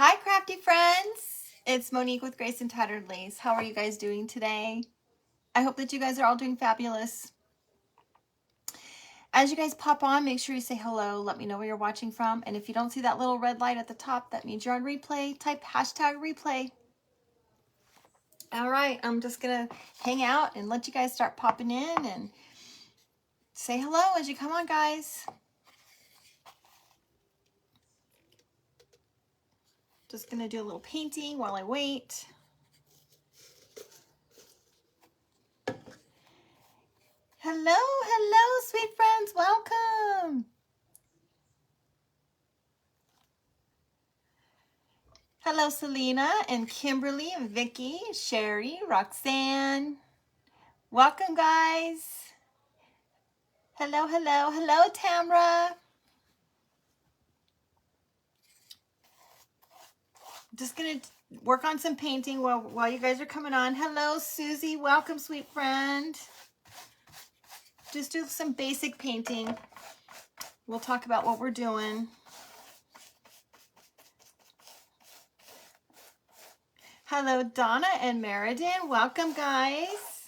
Hi, crafty friends. It's Monique with Grace and Tattered Lace. How are you guys doing today? I hope that you guys are all doing fabulous. As you guys pop on, make sure you say hello. Let me know where you're watching from. And if you don't see that little red light at the top, that means you're on replay. Type hashtag replay. All right, I'm just going to hang out and let you guys start popping in and say hello as you come on, guys. Just going to do a little painting while I wait. Hello, sweet friends. Welcome. Hello, Selena and Kimberly and Vicky, Sherry, Roxanne. Welcome, guys. Hello, Tamra. Just going to work on some painting while you guys are coming on. Hello, Susie. Welcome, sweet friend. Just do some basic painting. We'll talk about what we're doing. Hello, Donna and Meriden. Welcome, guys.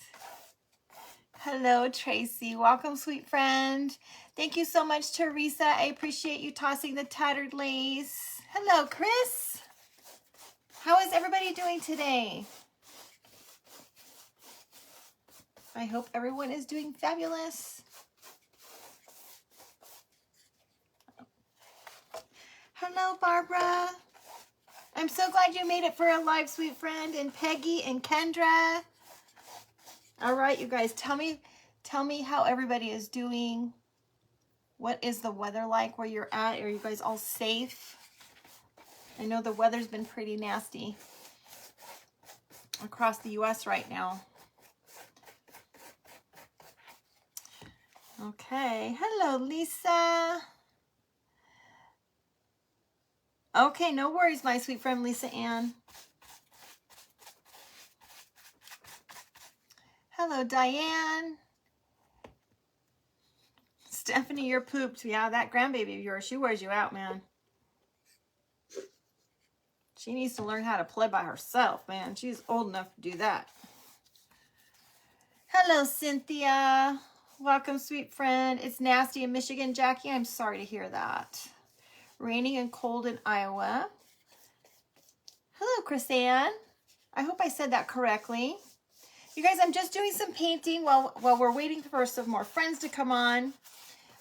Hello, Tracy. Welcome, sweet friend. Thank you so much, Teresa. I appreciate you tossing the tattered lace. Hello, Chris. How is everybody doing today? I hope everyone is doing fabulous. Hello, Barbara. I'm so glad you made it for a live, sweet friend. And Peggy and Kendra. All right, you guys, tell me how everybody is doing. What is the weather like where you're at? Are you guys all safe? I know the weather's been pretty nasty across the U.S. right now. Okay, hello, Lisa. Okay, no worries, my sweet friend Lisa Ann. Hello, Diane. Stephanie, you're pooped. Yeah, that grandbaby of yours, she wears you out, man. She needs to learn how to play by herself, man. She's old enough to do that. Hello, Cynthia. Welcome, sweet friend. It's nasty in Michigan, Jackie. I'm sorry to hear that. Raining and cold in Iowa. Hello, Chrisanne. I hope I said that correctly. You guys, I'm just doing some painting while we're waiting for some more friends to come on.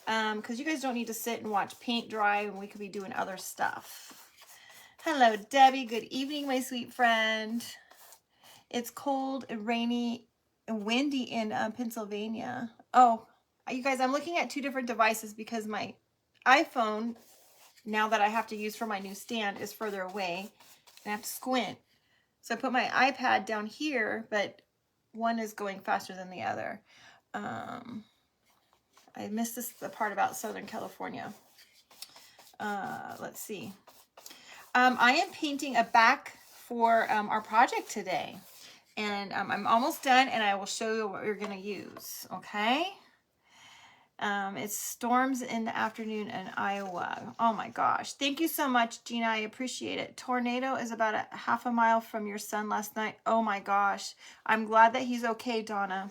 Because you guys don't need to sit and watch paint dry and we could be doing other stuff. Hello, Debbie. Good evening, my sweet friend. It's cold and rainy and windy in Pennsylvania. Oh, you guys, I'm looking at two different devices because my iPhone, now that I have to use for my new stand, is further away. And I have to squint. So I put my iPad down here, but one is going faster than the other. I missed the part about Southern California. Let's see. I am painting a back for our project today. And I'm almost done, and I will show you what we're going to use, okay? It's storms in the afternoon in Iowa. Oh, my gosh. Thank you so much, Gina. I appreciate it. Tornado is about a half a mile from your son last night. Oh, my gosh. I'm glad that he's okay, Donna.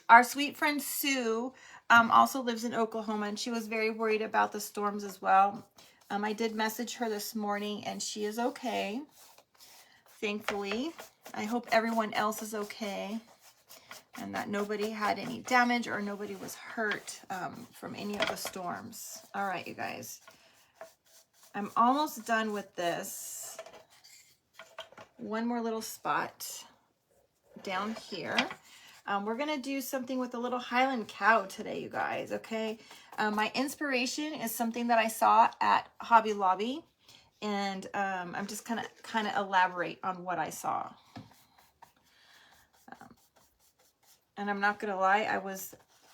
Our sweet friend Sue also lives in Oklahoma, and she was very worried about the storms as well. I did message her this morning, and she is okay, thankfully. I hope everyone else is okay and that nobody had any damage or nobody was hurt from any of the storms. All right, you guys. I'm almost done with this. One more little spot down here. We're going to do something with a little Highland cow today, you guys, okay? My inspiration is something that I saw at Hobby Lobby, and I'm just kind of elaborate on what I saw. And I'm not going to lie,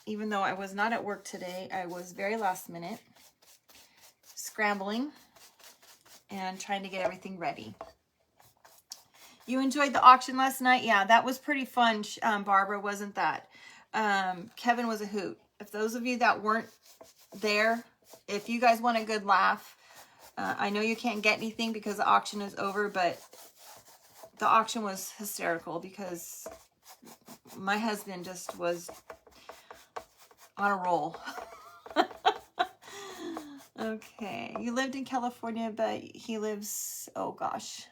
even though I was not at work today, I was very last minute, scrambling and trying to get everything ready. You enjoyed the auction last night? Yeah, that was pretty fun, Barbara, wasn't that? Kevin was a hoot. If those of you that weren't there, if you guys want a good laugh, I know you can't get anything because the auction is over, but the auction was hysterical because my husband just was on a roll. Okay, you lived in California, but he lives, oh gosh.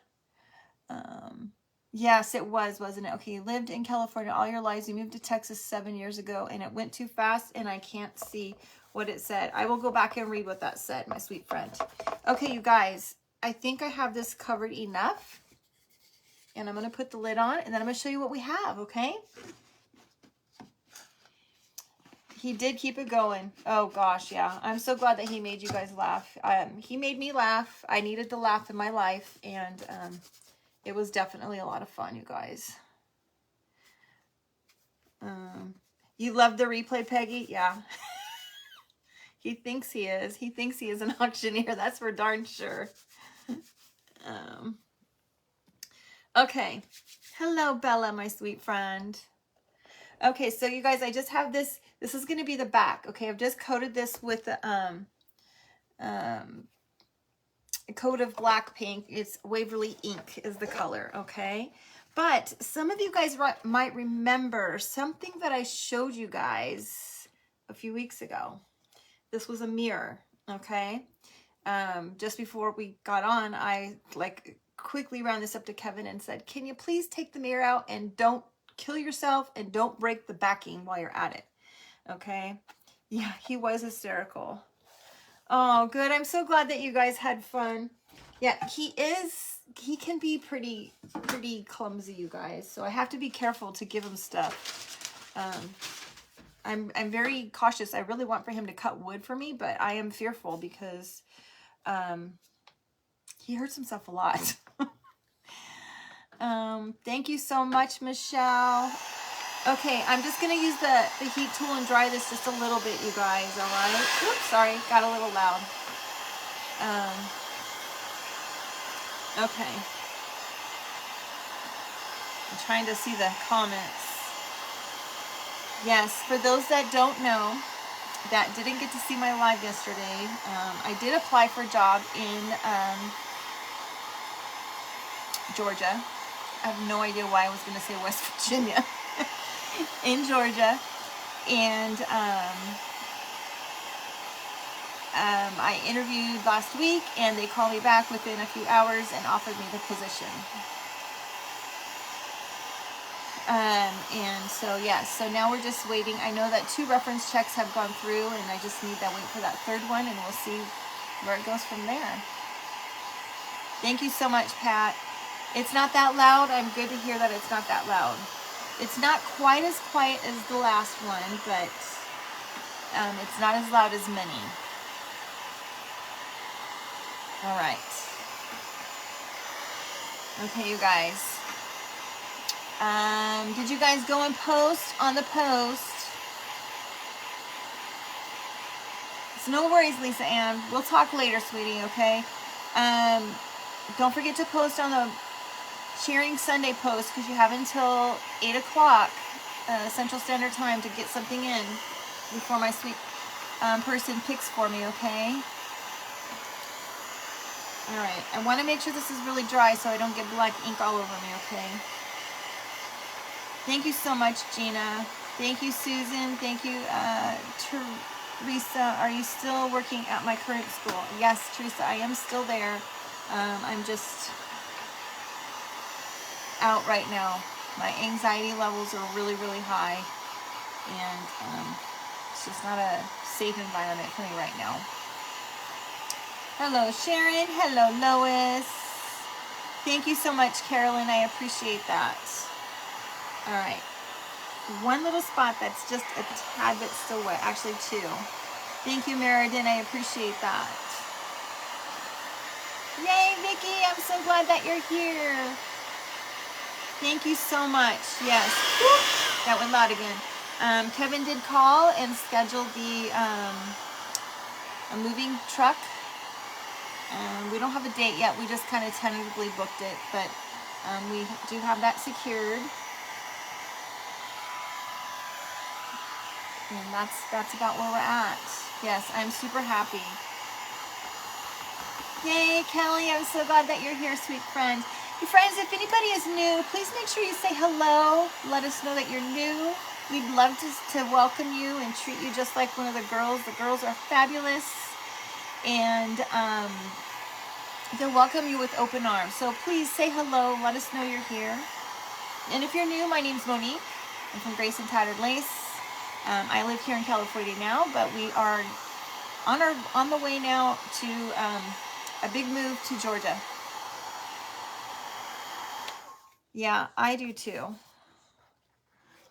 Yes, it was, wasn't it? Okay, you lived in California all your lives. You moved to Texas 7 years ago, and it went too fast, and I can't see what it said. I will go back and read what that said, my sweet friend. Okay, you guys, I think I have this covered enough. And I'm going to put the lid on, and then I'm going to show you what we have, okay? He did keep it going. Oh, gosh, yeah. I'm so glad that he made you guys laugh. He made me laugh. I needed to laugh in my life, and it was definitely a lot of fun, you guys. You love the replay, Peggy? Yeah. He thinks he is. He thinks he is an auctioneer. That's for darn sure. Okay. Hello, Bella, my sweet friend. Okay, so you guys, I just have this. This is going to be the back. Okay, I've just coated this with a coat of black paint. It's Waverly Ink is the color, okay? But some of you guys might remember something that I showed you guys a few weeks ago. This was a mirror, okay? Just before we got on, I quickly ran this up to Kevin and said, can you please take the mirror out and don't kill yourself and don't break the backing while you're at it, okay? Yeah, he was hysterical. Oh, good. I'm so glad that you guys had fun. Yeah, he can be pretty clumsy, you guys. So I have to be careful to give him stuff. I'm very cautious. I really want for him to cut wood for me, but I am fearful because he hurts himself a lot. Thank you so much, Michelle. Okay, I'm just going to use the heat tool and dry this just a little bit, you guys, all right? Oops, sorry, got a little loud. Okay. I'm trying to see the comments. Yes, for those that don't know, that didn't get to see my live yesterday, I did apply for a job in Georgia. I have no idea why I was going to say West Virginia. In Georgia, and I interviewed last week, and they called me back within a few hours and offered me the position. And so yes, so now we're just waiting. I know that 2 reference checks have gone through, and I just need that wait for that 3rd one, and we'll see where it goes from there. Thank you so much, Pat. It's not that loud. I'm good to hear that it's not that loud. It's not quite as quiet as the last one, but it's not as loud as many. All right. Okay, you guys. Did you guys go and post on the post? It's no worries, Lisa Ann. We'll talk later, sweetie, okay? Don't forget to post on the Cheering Sunday post, because you have until 8 o'clock Central Standard Time to get something in before my sweet person picks for me, okay? All right, I want to make sure this is really dry so I don't get black ink all over me, okay? Thank you so much, Gina. Thank you, Susan. Thank you, Teresa. Are you still working at my current school? Yes, Teresa, I am still there. I'm just out right now. My anxiety levels are really high, and it's just not a safe environment for me right now. Hello, Sharon. Hello, Lois. Thank you so much, Carolyn. I appreciate that. All right, one little spot that's just a tad bit still wet, actually 2. Thank you, Meriden. I appreciate that. Yay, Vicki. I'm so glad that you're here. Thank you so much. Yes. Woo! That went loud again. Kevin did call and schedule the a moving truck. We don't have a date yet. We just kind of tentatively booked it, but we do have that secured. And that's about where we're at. Yes, I'm super happy. Yay, Kelly, I'm so glad that you're here, sweet friend. Hey, friends, if anybody is new, please make sure you say hello. Let us know that you're new. We'd love to welcome you and treat you just like one of the girls. The girls are fabulous, and they'll welcome you with open arms. So please say hello. Let us know you're here. And if you're new, my name's Monique. I'm from Grace and Tattered Lace. I live here in California now, but we are on the way now to a big move to Georgia. Yeah, I do too.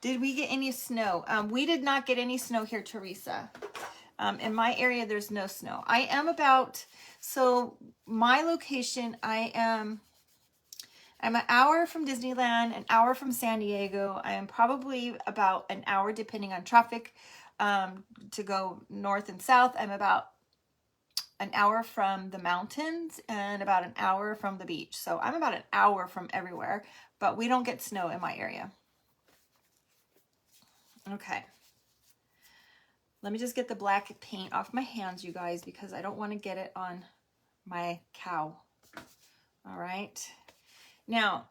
Did we get any snow? We did not get any snow here, Teresa. In my area, there's no snow. I am about, so my location, I'm an hour from Disneyland, an hour from San Diego. I am probably about an hour, depending on traffic, to go north and south. I'm about an hour from the mountains and about an hour from the beach. So I'm about an hour from everywhere, but we don't get snow in my area. Okay. Let me just get the black paint off my hands, you guys, because I don't want to get it on my cow. All right. Now,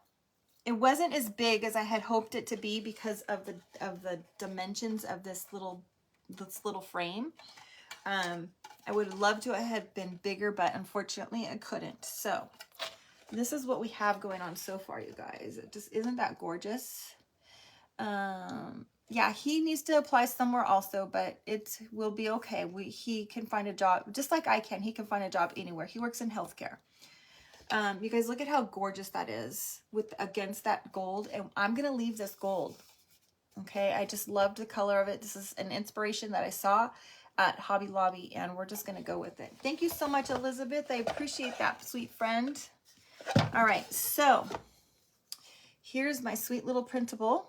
it wasn't as big as I had hoped it to be because of the dimensions of this little frame. I would love to have been bigger, but unfortunately I couldn't. So this is what we have going on so far, you guys. It just isn't that gorgeous. Yeah, he needs to apply somewhere also, but it will be okay. He can find a job just like I can. He can find a job anywhere. He works in healthcare. You guys, look at how gorgeous that is against that gold. And I'm going to leave this gold. Okay. I just loved the color of it. This is an inspiration that I saw at Hobby Lobby, and we're just going to go with it. Thank you so much, Elizabeth. I appreciate that, sweet friend. All right. So here's my sweet little printable.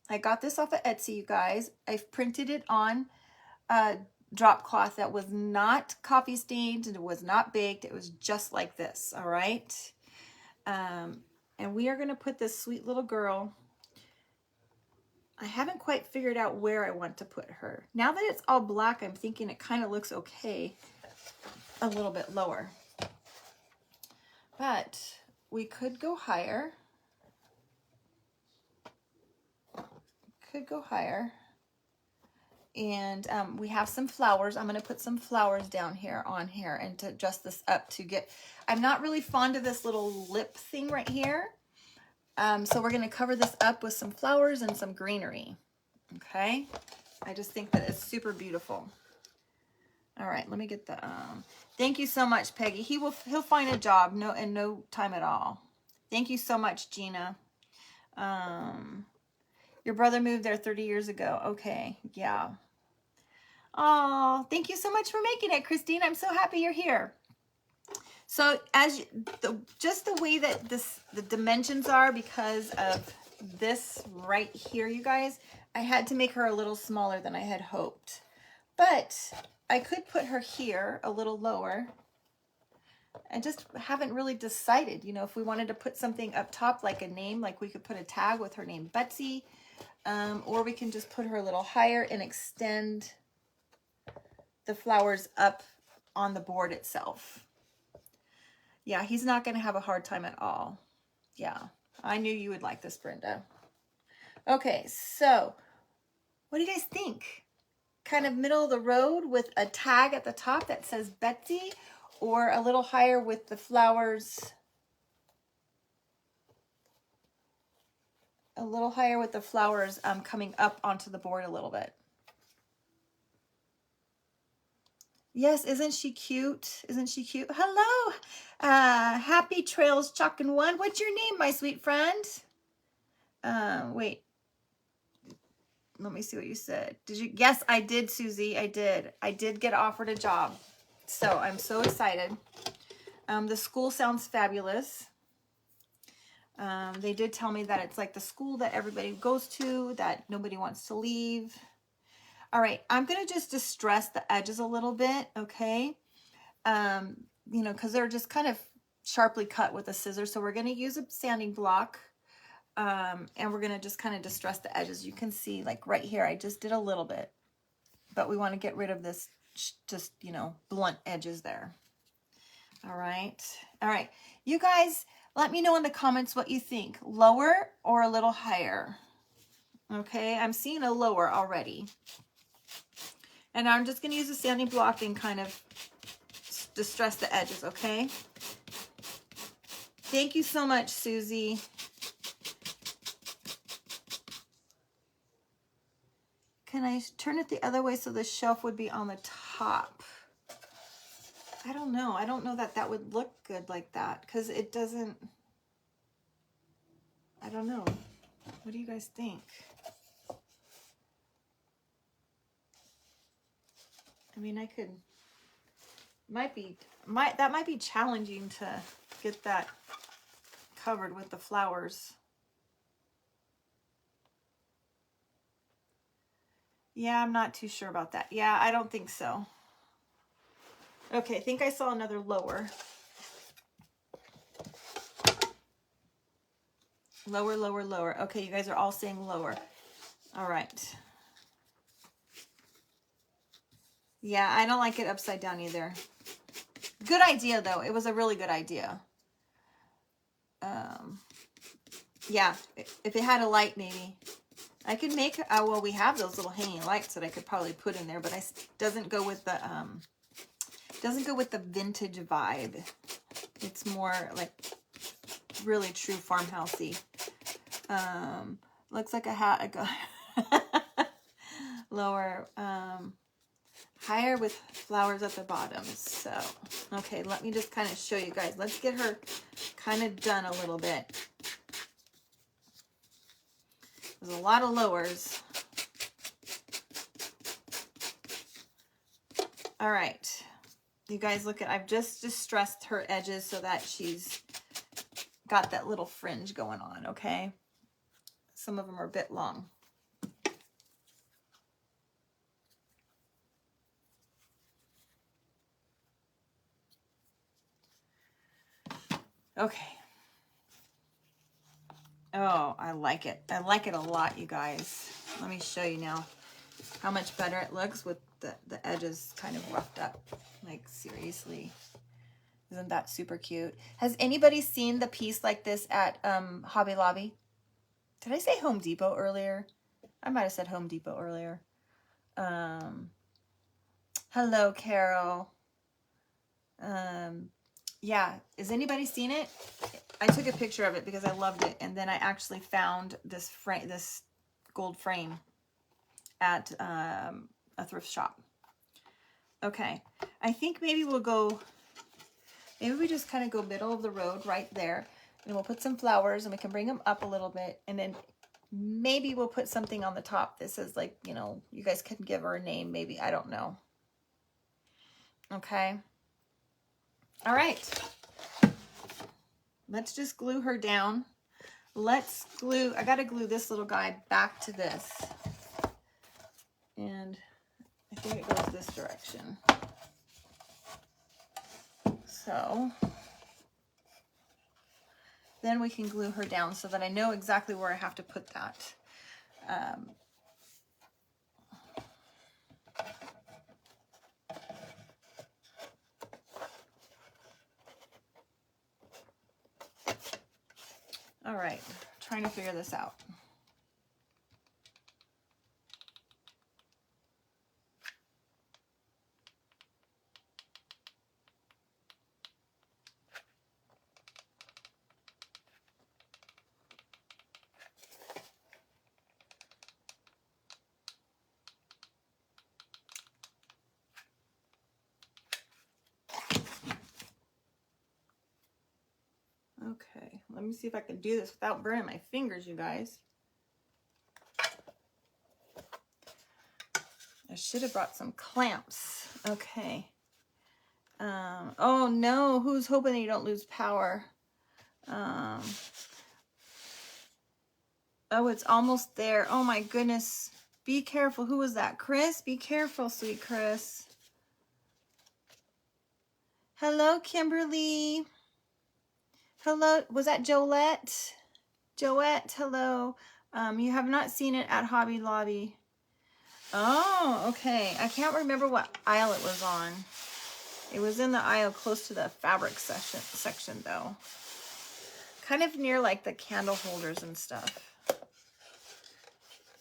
I got this off of Etsy, you guys. I've printed it on drop cloth that was not coffee stained and it was not baked. It was just like this. All right. And we are going to put this sweet little girl. I haven't quite figured out where I want to put her. Now that it's all black, I'm thinking it kind of looks okay a little bit lower, but we could go higher. Could go higher. And we have some flowers. I'm going to put some flowers down here on here and to adjust this up to get, I'm not really fond of this little lip thing right here. So we're going to cover this up with some flowers and some greenery. Okay. I just think that it's super beautiful. All right. Let me get the, thank you so much, Peggy. He'll find a job in no time at all. Thank you so much, Gina. Your brother moved there 30 years ago. Okay. Yeah. Oh, thank you so much for making it, Christine. I'm so happy you're here. So just the way that the dimensions are because of this right here, you guys, I had to make her a little smaller than I had hoped. But I could put her here a little lower. I just haven't really decided, you know, if we wanted to put something up top like a name, like we could put a tag with her name, Betsy, or we can just put her a little higher and extend the flowers up on the board itself. Yeah, he's not going to have a hard time at all. Yeah, I knew you would like this, Brenda. Okay, so what do you guys think? Kind of middle of the road with a tag at the top that says Betsy, or a little higher with the flowers, coming up onto the board a little bit. Yes, isn't she cute? Isn't she cute? Hello, Happy Trails Chalkin' One. What's your name, my sweet friend? Wait. Let me see what you said. Did you? Yes, I did, Susie. I did. I did get offered a job. So I'm so excited. The school sounds fabulous. They did tell me that it's like the school that everybody goes to, that nobody wants to leave. All right, I'm going to just distress the edges a little bit, okay? You know, because they're just kind of sharply cut with a scissor. So we're going to use a sanding block, and we're going to just kind of distress the edges. You can see, like right here, I just did a little bit, but we want to get rid of this just, you know, blunt edges there. All right. All right. You guys, let me know in the comments what you think. Lower or a little higher? Okay, I'm seeing a lower already. And I'm just going to use a sanding block and kind of distress the edges, okay? Thank you so much, Susie. Can I turn it the other way so the shelf would be on the top? I don't know. I don't know that that would look good like that because it doesn't. I don't know. What do you guys think? I mean, I could, that might be challenging to get that covered with the flowers. Yeah, I'm not too sure about that. Yeah, I don't think so. Okay, I think I saw another lower. Lower, lower, lower. Okay, you guys are all saying lower. All right. Yeah, I don't like it upside down either. Good idea, though. It was a really good idea. Yeah, if it had a light, maybe. I could make, well, we have those little hanging lights that I could probably put in there, but doesn't go with the vintage vibe. It's more like really true farmhousey. Looks like a hat. Lower, higher with flowers at the bottom. So, okay, let me just kind of show you guys. Let's get her kind of done a little bit. There's a lot of lowers. All right. You guys look at, I've just distressed her edges so that she's got that little fringe going on, okay? Some of them are a bit long. Okay. Oh, I like it. I like it a lot, you guys. Let me show you now how much better it looks with the edges kind of roughed up. Like, seriously. Isn't that super cute? Has anybody seen the piece like this at Hobby Lobby? Did I say Home Depot earlier? I might have said Home Depot earlier. Hello, Carol. Yeah, has anybody seen it? I took a picture of it because I loved it, and then I actually found this gold frame at a thrift shop. Okay, I think maybe we'll go, maybe we just kind of go middle of the road right there, and we'll put some flowers, and we can bring them up a little bit, and then maybe we'll put something on the top that says, like, you know, you guys can give her a name, maybe, I don't know. Okay. All right. Let's just glue her down. Let's glue, I gotta glue this little guy back to this. And I think it goes this direction. So then we can glue her down so that I know exactly where I have to put that. All right, trying to figure this out. Okay, let me see if I can do this without burning my fingers, you guys. I should have brought some clamps. Okay. Oh no, who's hoping you don't lose power? Oh, it's almost there. Oh my goodness. Be careful. Who was that? Chris? Be careful, sweet Chris. Hello, Kimberly. Hello. Was that Jolette? Joette, hello. You have not seen it at Hobby Lobby. Oh, okay. I can't remember what aisle it was on. It was in the aisle close to the fabric section though. Kind of near like the candle holders and stuff.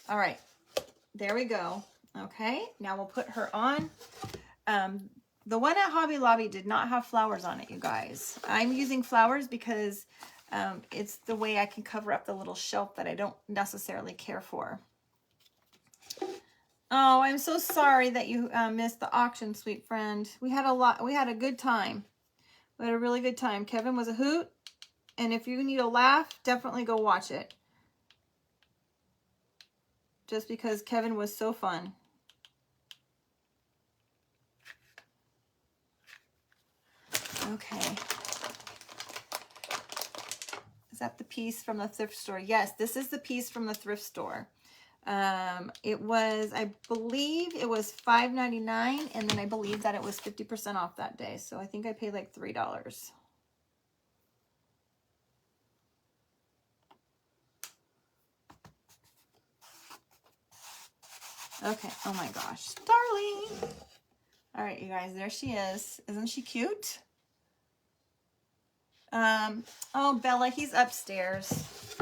All right, there we go. Okay, now we'll put her on. The one at Hobby Lobby did not have flowers on it, you guys. I'm using flowers because it's the way I can cover up the little shelf that I don't necessarily care for. Oh, I'm so sorry that you missed the auction, sweet friend. We had a good time. We had a really good time. Kevin was a hoot. And if you need a laugh, definitely go watch it. Just because Kevin was so fun. Okay. Is that the piece from the thrift store? Yes, this is the piece from the thrift store. It was, I believe it was $5.99, and then I believe that it was 50% off that day. So I think I paid like $3. Okay, oh my gosh, darling. All right, you guys, there she is. Isn't she cute? Oh, Bella, he's upstairs.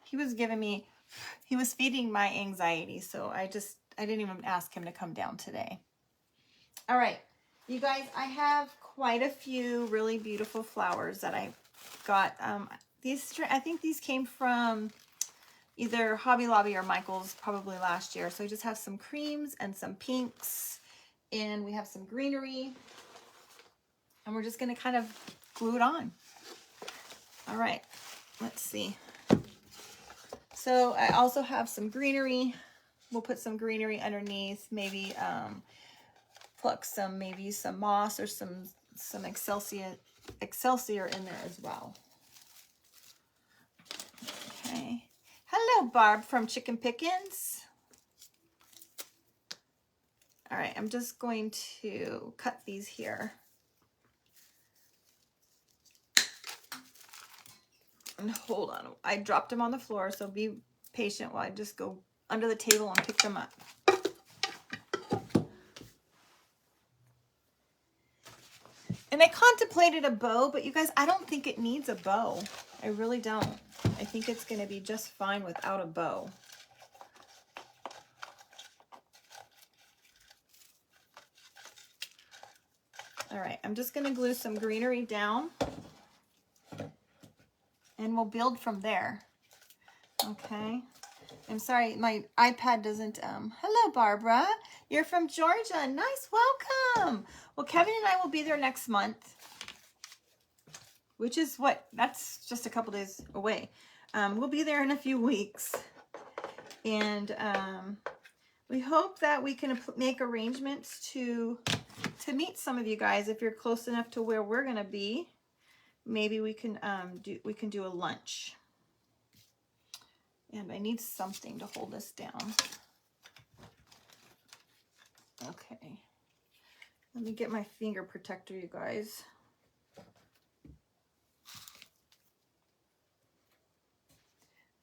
He was feeding my anxiety, so I didn't even ask him to come down today. All right, you guys, I have quite a few really beautiful flowers that I got. I think these came from either Hobby Lobby or Michael's probably last year. So I just have some creams and some pinks, and we have some greenery, and we're just going to kind of glue it on. All right, let's see. So I also have some greenery. We'll put some greenery underneath, maybe pluck maybe some moss or some excelsior in there as well. Okay. Hello, Barb from Chicken Pickins. All right, I'm just going to cut these here. And hold on, I dropped them on the floor, so be patient while I just go under the table and pick them up. And I contemplated a bow, but you guys, I don't think it needs a bow. I really don't. I think it's going to be just fine without a bow. All right, I'm just going to glue some greenery down, and we'll build from there. Okay. I'm sorry, my iPad doesn't, hello, Barbara. You're from Georgia. Nice, welcome. Well, Kevin and I will be there next month, which is that's just a couple days away. We'll be there in a few weeks. And we hope that we can make arrangements to meet some of you guys. If you're close enough to where we're going to be, maybe we can do a lunch. And I need something to hold this down. Okay. Let me get my finger protector, you guys.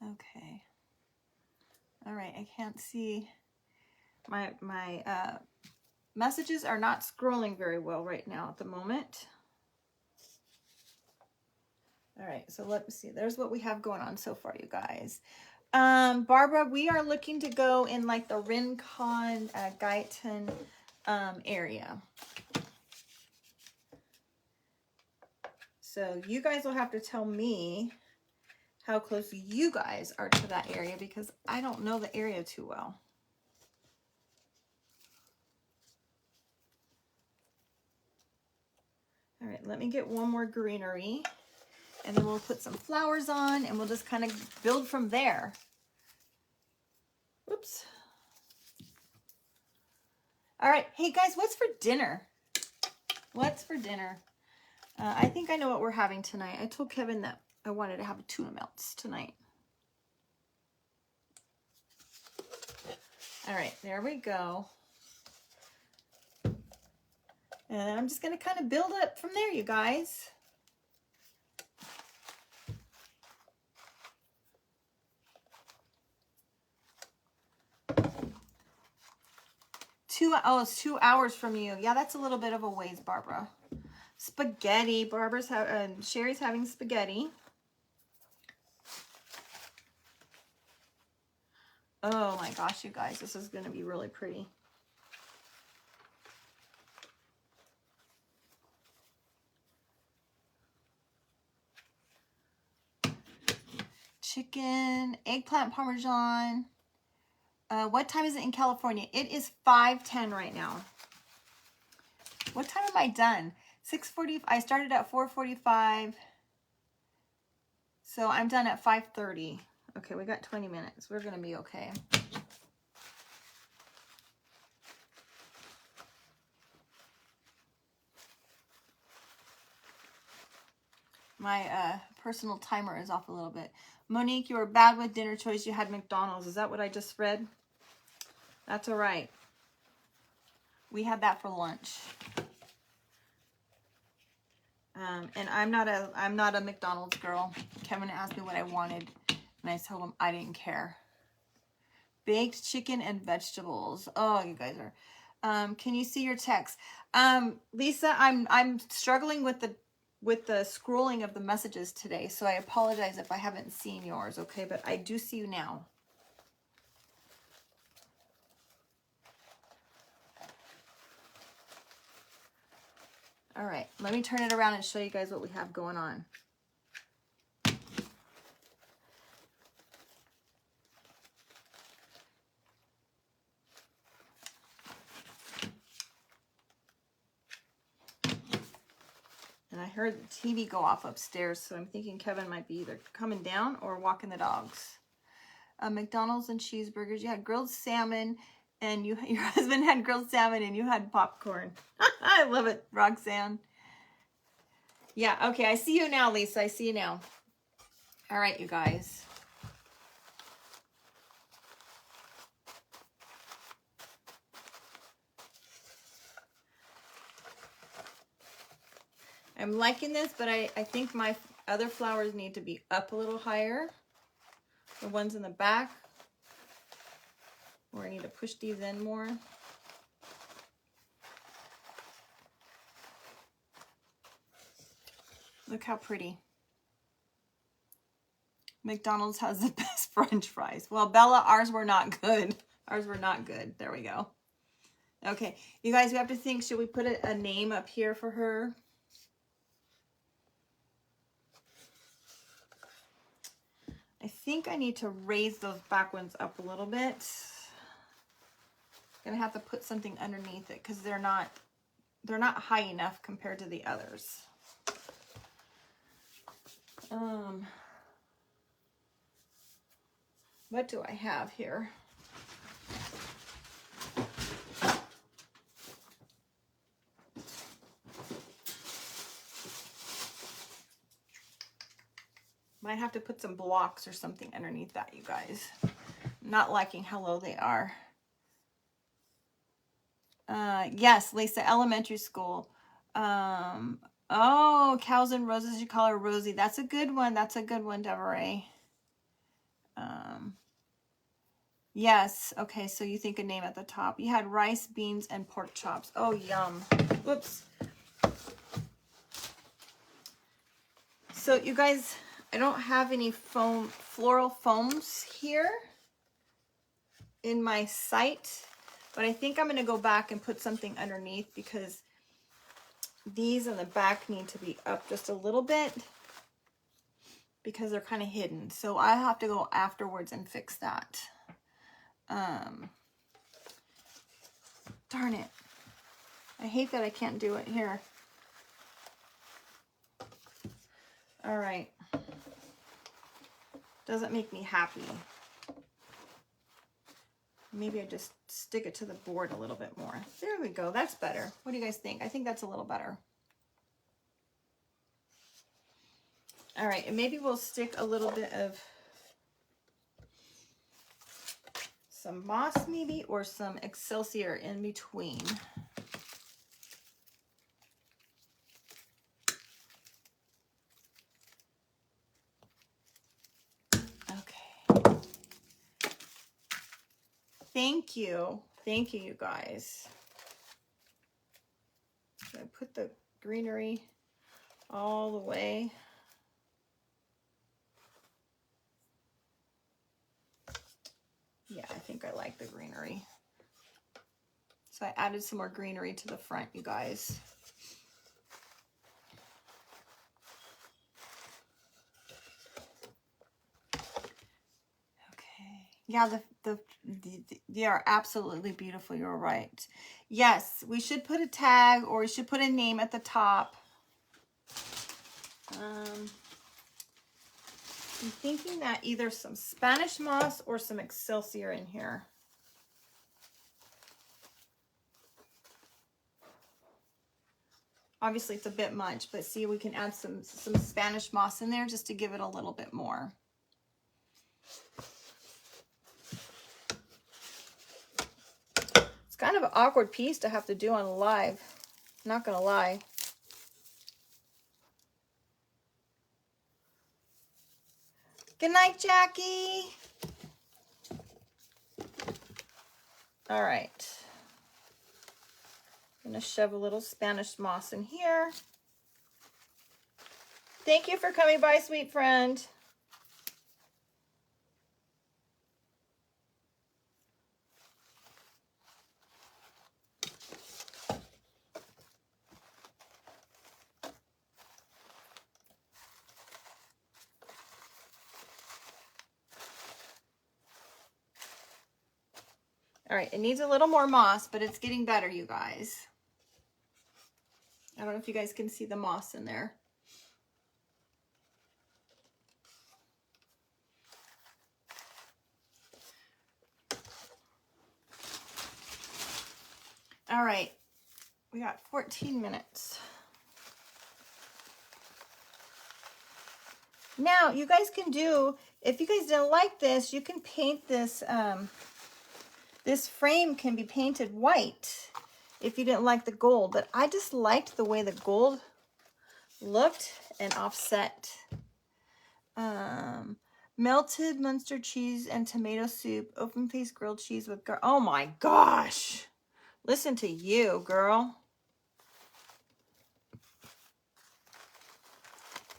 Okay. All right, I can't see. My messages are not scrolling very well right now at the moment. All right, so let me see. There's what we have going on so far, you guys. Barbara, we are looking to go in like the Rincon, Guyton area. So you guys will have to tell me how close you guys are to that area, because I don't know the area too well. All right, let me get one more greenery, and then we'll put some flowers on, and we'll just kind of build from there. Whoops. All right, hey guys, what's for dinner? What's for dinner? I think I know what we're having tonight. I told Kevin that I wanted to have a tuna melts tonight. All right, there we go. And I'm just going to kind of build up from there, you guys. it's 2 hours from you. Yeah, that's a little bit of a ways, Barbara. Spaghetti. Sherry's having spaghetti. Oh my gosh, you guys, this is going to be really pretty. Chicken, eggplant parmesan. What time is it in California? It is 5:10 right now. What time am I done? 6:40. I started at 4:45. So I'm done at 5:30. Okay, we got 20 minutes. We're going to be okay. My personal timer is off a little bit. Monique, you were bad with dinner choice. You had McDonald's. Is that what I just read? That's all right. We had that for lunch. And I'm not a McDonald's girl. Kevin asked me what I wanted, and I told him I didn't care. Baked chicken and vegetables. Oh, you guys are. Can you see your text? Lisa, I'm struggling with the scrolling of the messages today, so I apologize if I haven't seen yours, okay? But I do see you now. All right, let me turn it around and show you guys what we have going on. And I heard the TV go off upstairs, so I'm thinking Kevin might be either coming down or walking the dogs. McDonald's and cheeseburgers. You had grilled salmon, and your husband had grilled salmon, and you had popcorn. I love it, Roxanne. Yeah, okay, I see you now, Lisa. I see you now. All right, you guys. I'm liking this, but I think my other flowers need to be up a little higher. The ones in the back. Or I need to push these in more. Look how pretty. McDonald's has the best French fries. Well, Bella, ours were not good. Ours were not good. There we go. Okay, you guys, we have to think, should we put a name up here for her? I think I need to raise those back ones up a little bit. Gonna have to put something underneath it because they're not high enough compared to the others. What do I have here? Might have to put some blocks or something underneath that, you guys. I'm not liking how low they are. Yes, Lisa, elementary school. Oh, Cows and Roses, you call her Rosie. That's a good one. That's a good one, Deveray. Yes. Okay, so you think a name at the top. You had rice, beans, and pork chops. Oh, yum. Whoops. So, you guys, I don't have any floral foams here in my site, but I think I'm going to go back and put something underneath because these in the back need to be up just a little bit because they're kind of hidden. So I have to go afterwards and fix that. Darn it. I hate that I can't do it here. All right. Doesn't make me happy. Maybe I just stick it to the board a little bit more. There we go. That's better. What do you guys think? I think that's a little better. All right. And maybe we'll stick a little bit of some moss maybe, or some Excelsior in between. Okay. Thank you. Thank you, you guys. I put the greenery all the way. Yeah, I think I like the greenery. So I added some more greenery to the front, you guys. Okay. Yeah, they are absolutely beautiful. You're right. Yes, we should put a tag or we should put a name at the top. I'm thinking that either some Spanish moss or some Excelsior in here. Obviously it's a bit much, but see, we can add some Spanish moss in there just to give it a little bit more. It's kind of an awkward piece to have to do on live. Not gonna lie. Good night, Jackie. All right. I'm gonna shove a little Spanish moss in here. Thank you for coming by, sweet friend. All right, it needs a little more moss, but it's getting better, you guys. I don't know if you guys can see the moss in there. All right, we got 14 minutes. Now, you guys can do, if you guys didn't like this, you can paint this, this frame can be painted white if you didn't like the gold, but I just liked the way the gold looked and offset. Melted Munster cheese and tomato soup, open-faced grilled cheese with oh my gosh. Listen to you, girl.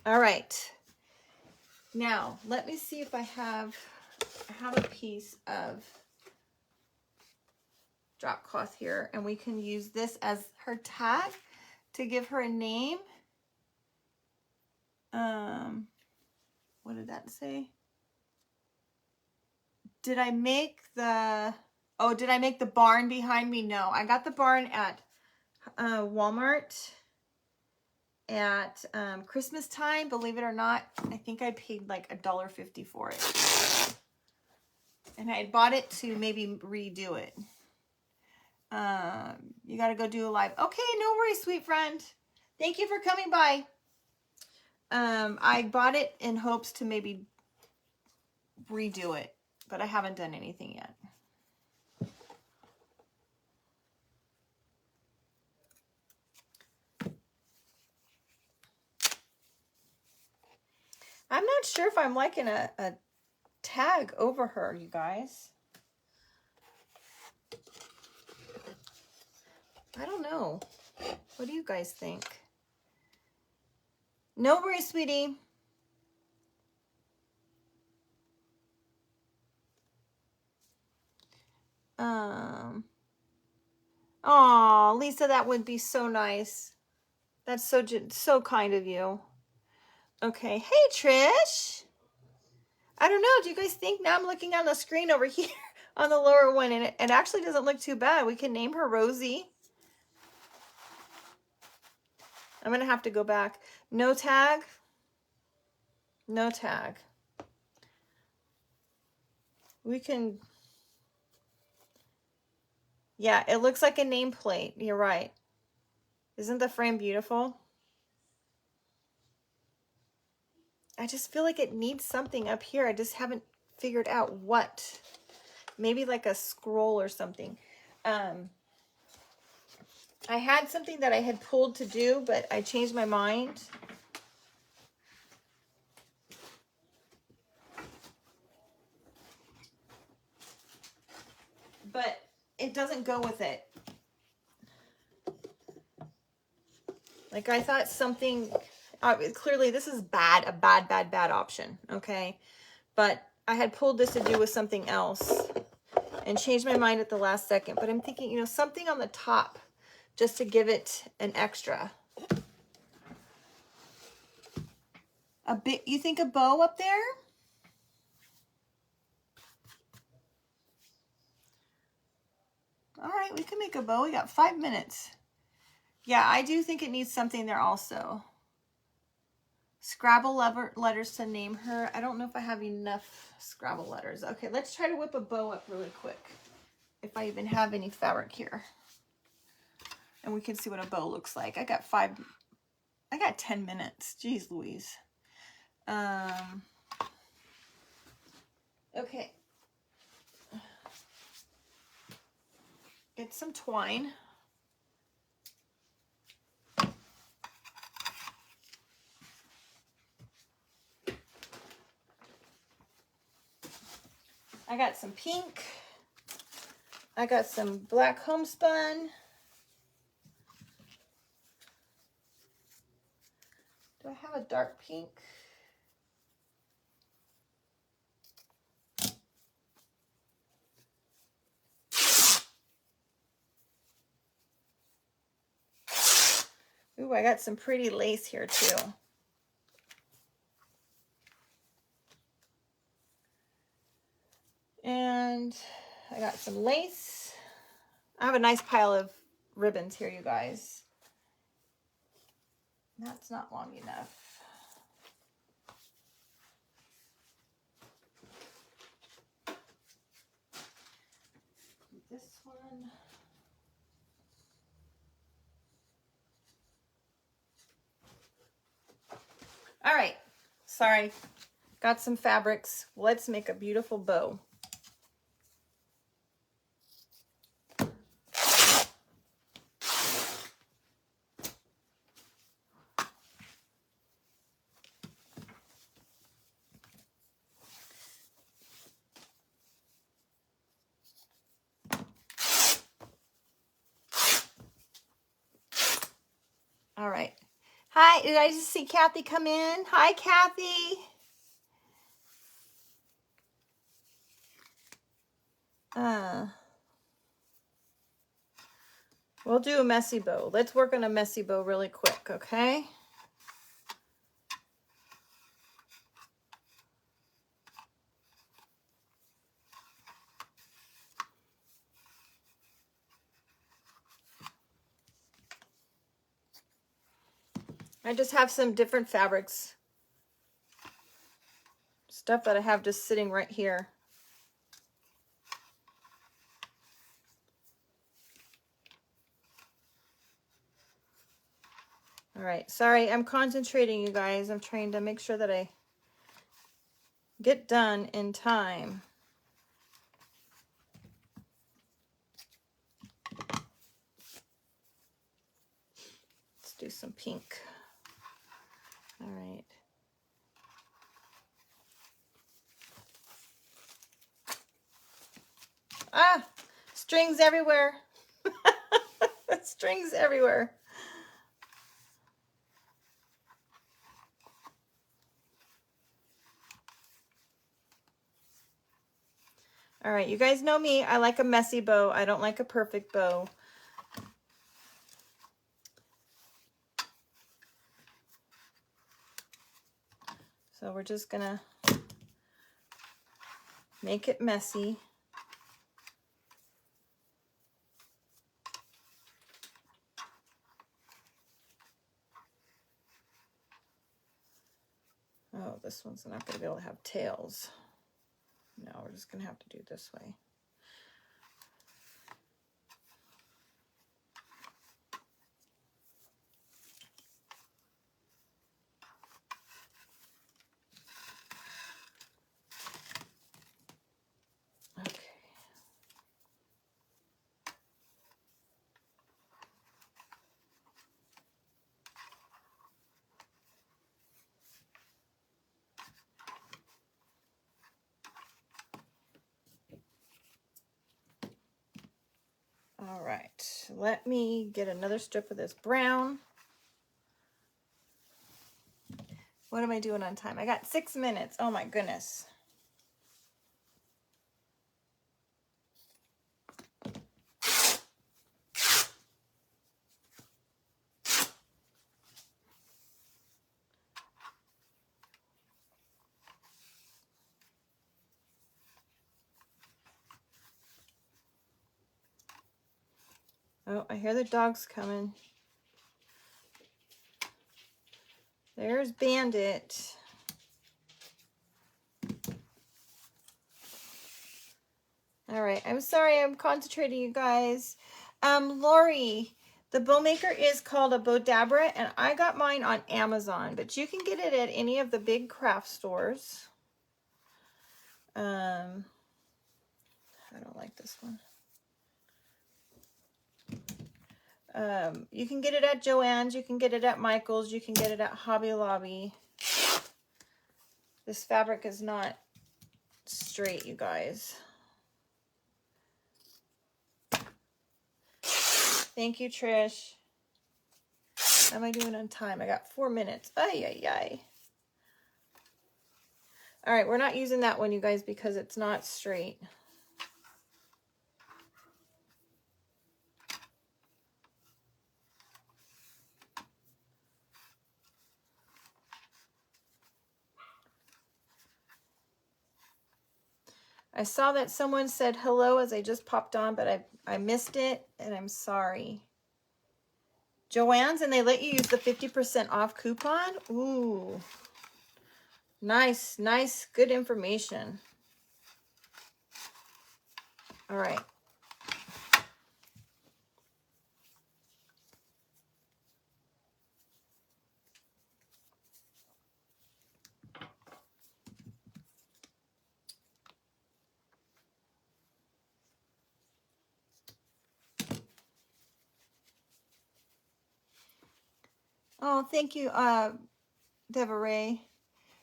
All right. Now, let me see if I have a piece of drop cloth here, and we can use this as her tag to give her a name. What did that say? Did I make the barn behind me? No, I got the barn at Walmart at Christmas time. Believe it or not, I think I paid like $1.50 for it. And I bought it to maybe redo it. You got to go do a live. Okay, no worries, sweet friend. Thank you for coming by. I bought it in hopes to maybe redo it, but I haven't done anything yet. I'm not sure if I'm liking a tag over her, you guys. I don't know. What do you guys think? No worries, sweetie. Oh, Lisa, that would be so nice. That's so kind of you. Okay. Hey, Trish. I don't know. Do you guys think? Now I'm looking on the screen over here on the lower one, and it actually doesn't look too bad. We can name her Rosie. I'm going to have to go back. No tag. No tag. We can... Yeah, it looks like a nameplate. You're right. Isn't the frame beautiful? I just feel like it needs something up here. I just haven't figured out what. Maybe like a scroll or something. I had something that I had pulled to do, but I changed my mind. But it doesn't go with it. Like I thought something, clearly this is bad, a bad option, okay? But I had pulled this to do with something else and changed my mind at the last second. But I'm thinking, you know, something on the top just to give it an extra. A bit, you think a bow up there? All right, we can make a bow. We got 5 minutes. Yeah, I do think it needs something there also. Scrabble letters to name her. I don't know if I have enough Scrabble letters. Okay, let's try to whip a bow up really quick. If I even have any fabric here. And we can see what a bow looks like. I got 10 minutes. Jeez Louise. Okay. Get some twine. I got some pink. I got some black homespun. Do I have a dark pink? Ooh, I got some pretty lace here too. And I got some lace. I have a nice pile of ribbons here, you guys. That's not long enough. This one. All right, sorry, got some fabrics. Let's make a beautiful bow. All right. Hi, did I just see Kathy come in? Hi, Kathy. We'll do a messy bow. Let's work on a messy bow really quick, okay? I just have some different fabrics. Stuff that I have just sitting right here. All right, sorry, I'm concentrating, you guys. I'm trying to make sure that I get done in time. Let's do some pink. All right. Ah, strings everywhere. Strings everywhere. All right, you guys know me. I like a messy bow. I don't like a perfect bow. So we're just gonna make it messy. Oh, this one's not gonna be able to have tails. No, we're just gonna have to do it this way. Okay. let me get another strip of this brown. What am I doing on time? I got 6 minutes. Oh my goodness. Oh, I hear the dogs coming. There's Bandit. All right, I'm sorry, I'm concentrating, you guys. Lori, the bow maker is called a Bodabra, and I got mine on Amazon, but you can get it at any of the big craft stores. I don't like this one. You can get it at Joann's, you can get it at Michael's, you can get it at Hobby Lobby. This fabric is not straight, you guys. Thank you, Trish. How am I doing on time? I got 4 minutes. Ay, ay, ay. All right, we're not using that one, you guys, because it's not straight. I saw that someone said hello as I just popped on, but I missed it, and I'm sorry. Joann's, and they let you use the 50% off coupon? Ooh. Nice, nice, good information. All right. Oh, thank you, Deborah.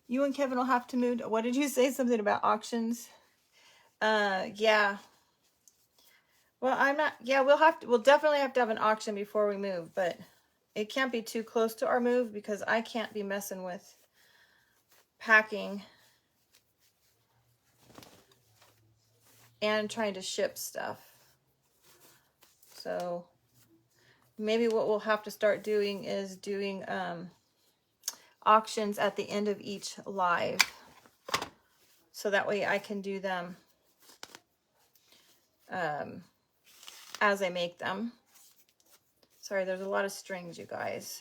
You and Kevin will have to move. What did you say? Something about auctions? Yeah. Well, I'm not, yeah, we'll definitely have to have an auction before we move, but it can't be too close to our move because I can't be messing with packing and trying to ship stuff. So maybe what we'll have to start doing is doing auctions at the end of each live. So that way I can do them as I make them. Sorry, there's a lot of strings, you guys.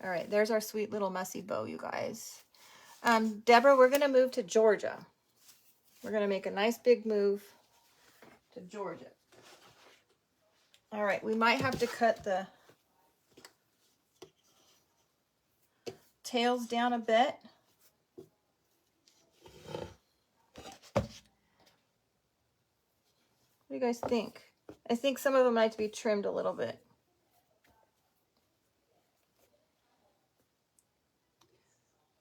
All right, there's our sweet little messy bow, you guys. Deborah, we're going to move to Georgia. We're going to make a nice big move to Georgia. All right, we might have to cut the tails down a bit. What do you guys think? I think some of them might be trimmed a little bit.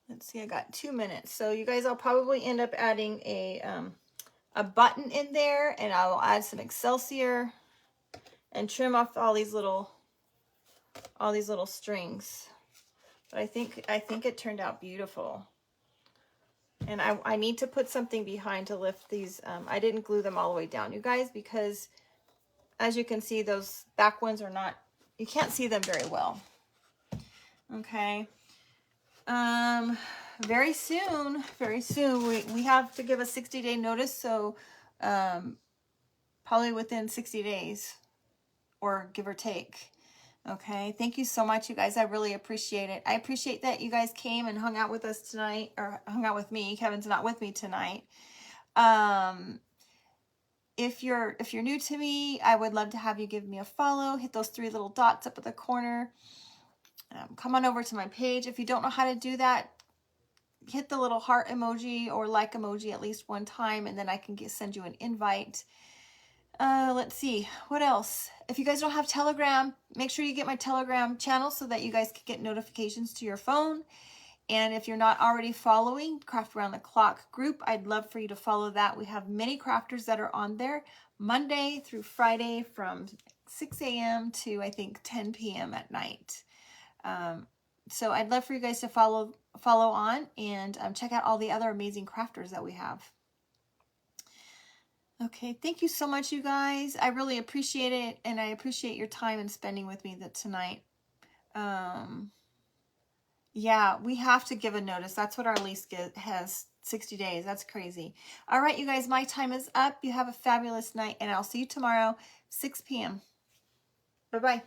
Let's see, I got 2 minutes. So you guys, I'll probably end up adding a button in there, and I will add some Excelsior and trim off all these little strings. But I think it turned out beautiful. And I need to put something behind to lift these. I didn't glue them all the way down, you guys, because as you can see, those back ones are not, you can't see them very well. Okay. Very soon, we have to give a 60-day notice. So, probably within 60 days or give or take. Okay. Thank you so much, you guys. I really appreciate it. I appreciate that you guys came and hung out with us tonight, or hung out with me. Kevin's not with me tonight. If you're new to me, I would love to have you give me a follow. Hit those 3 little dots up at the corner. Come on over to my page. If you don't know how to do that, hit the little heart emoji or like emoji at least one time, and then I can send you an invite. Let's see, what else? If you guys don't have Telegram, make sure you get my Telegram channel so that you guys can get notifications to your phone. And if you're not already following Craft Around the Clock group, I'd love for you to follow that. We have many crafters that are on there Monday through Friday from 6 a.m. to I think 10 p.m. at night. So I'd love for you guys to follow on and check out all the other amazing crafters that we have. Okay, thank you so much, you guys. I really appreciate it, and I appreciate your time and spending with me tonight. Yeah, we have to give a notice. That's what our lease has, 60 days. That's crazy. All right, you guys, my time is up. You have a fabulous night, and I'll see you tomorrow, 6 p.m. Bye-bye.